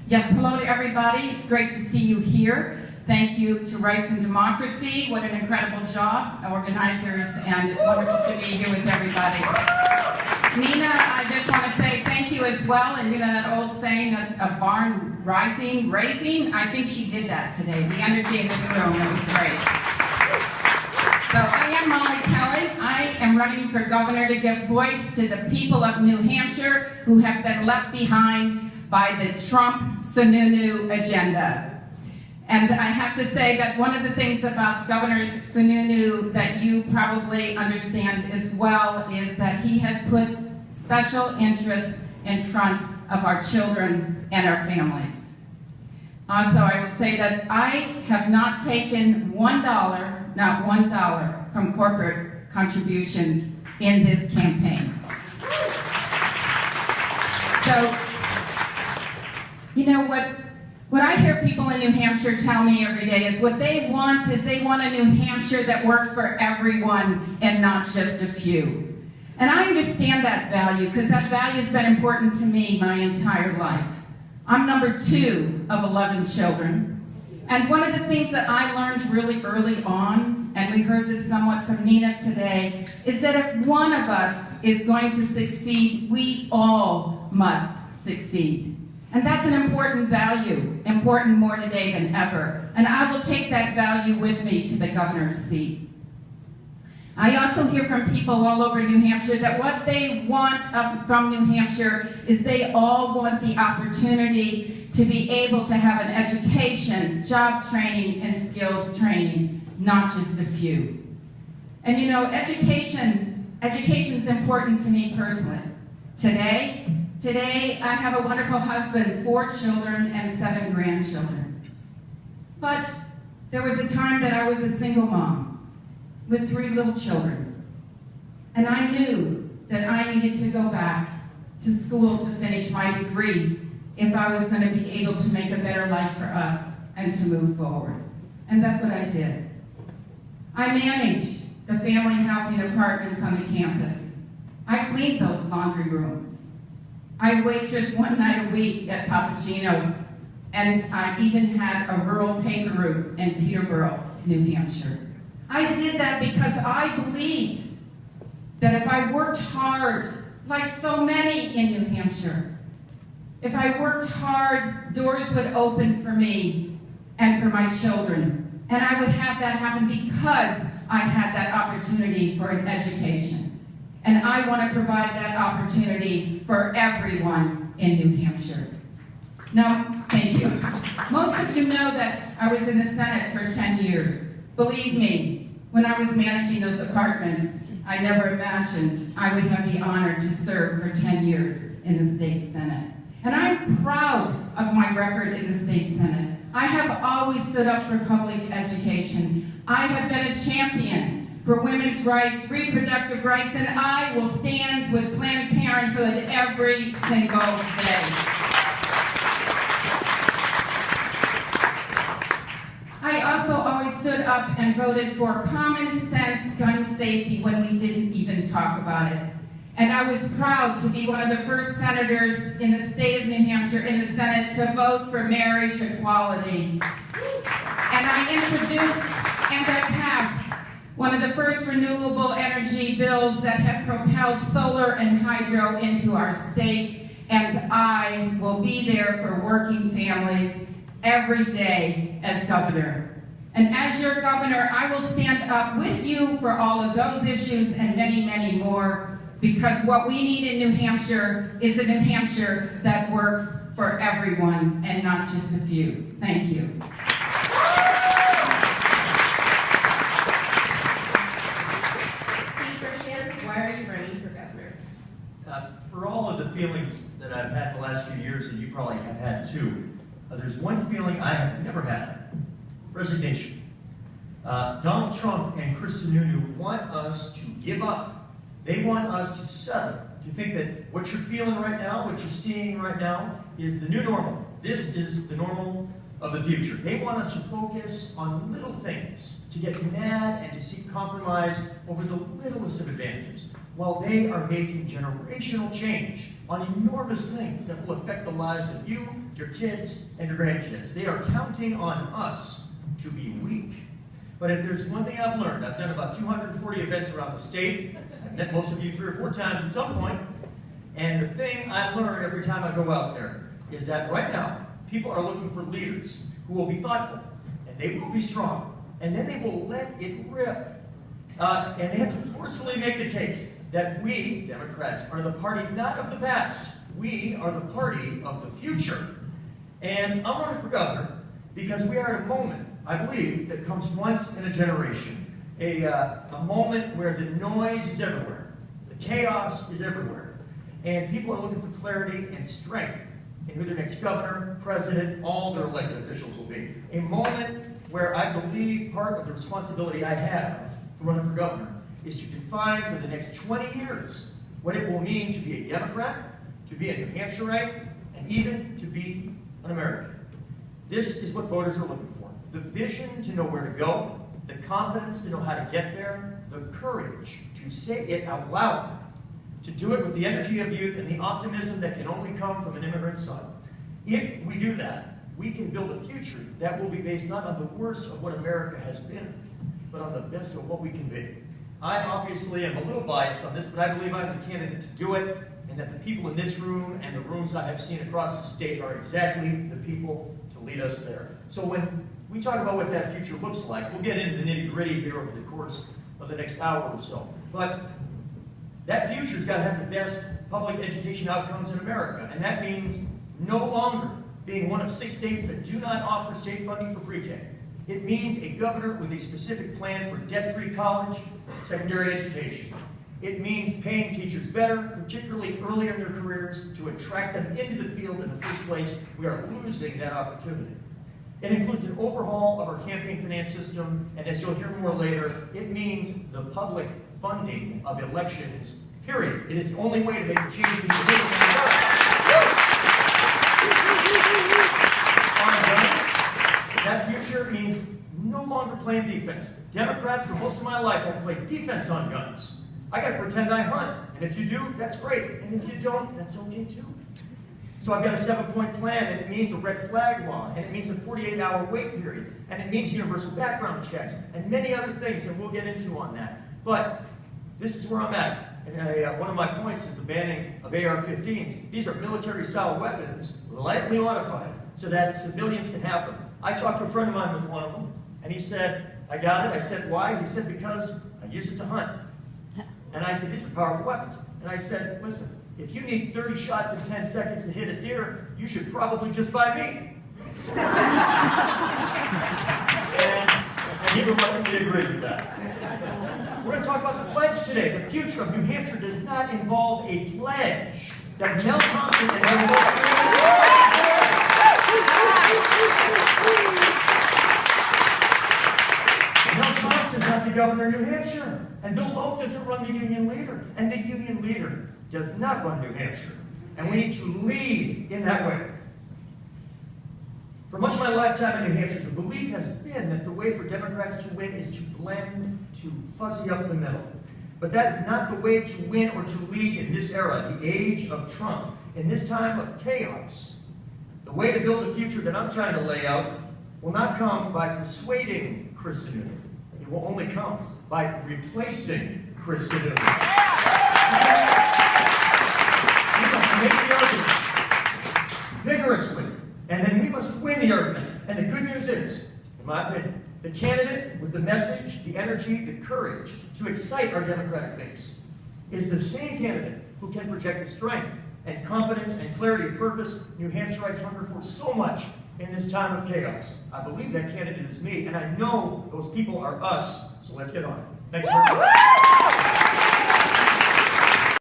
Yes, hello to everybody. It's great to see you here. Thank you to Rights and Democracy. What an incredible job, organizers, and it's wonderful to be here with everybody. Nina, I just want to say thank you as well. And you know that old saying, a barn raising? I think she did that today. The energy in this room, it was great. So I am Molly Kelly. I am running for governor to give voice to the people of New Hampshire who have been left behind by the Trump-Sununu agenda. And I have to say that one of the things about Governor Sununu that you probably understand as well is that he has put special interests in front of our children and our families. Also, I will say that I have not taken $1, not $1, from corporate contributions in this campaign. So, you know what I hear people in New Hampshire tell me every day is what they want is they want a New Hampshire that works for everyone and not just a few. And I understand that value because that value has been important to me my entire life. I'm number 2 of 11 children. And one of the things that I learned really early on, and we heard this somewhat from Nina today, is that if one of us is going to succeed, we all must succeed. And that's an important value, important more today than ever. And I will take that value with me to the governor's seat. I also hear from people all over New Hampshire that what they want from New Hampshire is they all want the opportunity to be able to have an education, job training, and skills training, not just a few. And you know, education's important to me personally. Today, I have a wonderful husband, 4 children, and 7 grandchildren. But there was a time that I was a single mom with 3 little children. And I knew that I needed to go back to school to finish my degree if I was going to be able to make a better life for us and to move forward. And that's what I did. I managed the family housing apartments on the campus. I cleaned those laundry rooms. I waitressed one night a week at Pt1, and I even had a rural paper route in Peterborough, New Hampshire. I did that because I believed that if I worked hard, like so many in New Hampshire, if I worked hard, doors would open for me and for my children. And I would have that happen because I had that opportunity for an education. And I want to provide that opportunity for everyone in New Hampshire. Now, thank you. Most of you know that I was in the Senate for 10 years. Believe me, when I was managing those apartments, I never imagined I would have the honor to serve for 10 years in the state Senate. And I'm proud of my record in the state Senate. I have always stood up for public education. I have been a champion for women's rights, reproductive rights, and I will stand with Planned Parenthood every single day. I also always stood up and voted for common sense gun safety when we didn't even talk about it. And I was proud to be one of the first senators in the state of New Hampshire in the Senate to vote for marriage equality. And I introduced and I passed one of the first renewable energy bills that have propelled solar and hydro into our state, and I will be there for working families every day as governor. And as your governor, I will stand up with you for all of those issues and many, many more, because what we need in New Hampshire is a New Hampshire that works for everyone and not just a few. Thank you. Why are you running for governor? For all of the feelings that I've had the last few years, and you probably have had too, there's one feeling I have never had: resignation. Donald Trump and Chris Sununu want us to give up. They want us to settle, to think that what you're feeling right now, what you're seeing right now, is the new normal. This is the normal of the future. They want us to focus on little things, to get mad and to seek compromise over the littlest of advantages, while they are making generational change on enormous things that will affect the lives of you, your kids, and your grandkids. They are counting on us to be weak. But if there's one thing I've learned, I've done about 240 events around the state. I've met most of you 3 or 4 times at some point. And the thing I learn every time I go out there is that right now, people are looking for leaders who will be thoughtful, and they will be strong, and then they will let it rip. And they have to forcefully make the case that we, Democrats, are the party not of the past. We are the party of the future. And I'm running for governor because we are at a moment, I believe, that comes once in a generation. A moment where the noise is everywhere, the chaos is everywhere, and people are looking for clarity and strength in who their next governor, president, all their elected officials will be. A moment where I believe part of the responsibility I have for running for governor is to define for the next 20 years what it will mean to be a Democrat, to be a New Hampshireite, and even to be an American. This is what voters are looking for. The vision to know where to go, the confidence to know how to get there, the courage to say it out loud, to do it with the energy of youth and the optimism that can only come from an immigrant son. If we do that, we can build a future that will be based not on the worst of what America has been, but on the best of what we can be. I obviously am a little biased on this, but I believe I'm the candidate to do it, and that the people in this room and the rooms I have seen across the state are exactly the people to lead us there. So when we talk about what that future looks like, we'll get into the nitty-gritty here over the course of the next hour or so. But that future's got to have the best public education outcomes in America, and that means no longer being one of 6 states that do not offer state funding for pre-K. It means a governor with a specific plan for debt-free college, secondary education. It means paying teachers better, particularly early in their careers, to attract them into the field in the first place. We are losing that opportunity. It includes an overhaul of our campaign finance system, and as you'll hear more later, it means the public funding of elections, period. It is the only way to make a change in the political environment. On guns, that future means no longer playing defense. Democrats, for most of my life, have played defense on guns. I got to pretend I hunt, and if you do, that's great, and if you don't, that's okay too. So I've got a 7-point plan, and it means a red flag law, and it means a 48-hour wait period, and it means universal background checks, and many other things that we'll get into on that. But this is where I'm at. And one of my points is the banning of AR-15s. These are military-style weapons, lightly modified, so that civilians can have them. I talked to a friend of mine with one of them, and he said, I got it. I said, why? He said, because I use it to hunt. And I said, these are powerful weapons. And I said, listen, if you need 30 shots in 10 seconds to hit a deer, you should probably just buy me. and he reluctantly agreed with that. We're going to talk about the pledge today. The future of New Hampshire does not involve a pledge that Mel Thompson and Mel Thompson's not the governor of New Hampshire, and Bill Loeb doesn't run the union leader, and the union leader does not run New Hampshire, and we need to lead in that way. For much of my lifetime in New Hampshire, the belief has been that the way for Democrats to win is to blend, to fuzzy up the middle. But that is not the way to win or to lead in this era, the age of Trump. In this time of chaos, the way to build a future that I'm trying to lay out will not come by persuading Chris Sununu. It will only come by replacing Chris Sununu. We must make the argument vigorously, and then we must win the argument. And the good news is, in my opinion, the candidate with the message, the energy, the courage to excite our Democratic base is the same candidate who can project the strength and competence and clarity of purpose New Hampshireites hunger for so much in this time of chaos. I believe that candidate is me, and I know those people are us, so let's get on it. Thank you very much.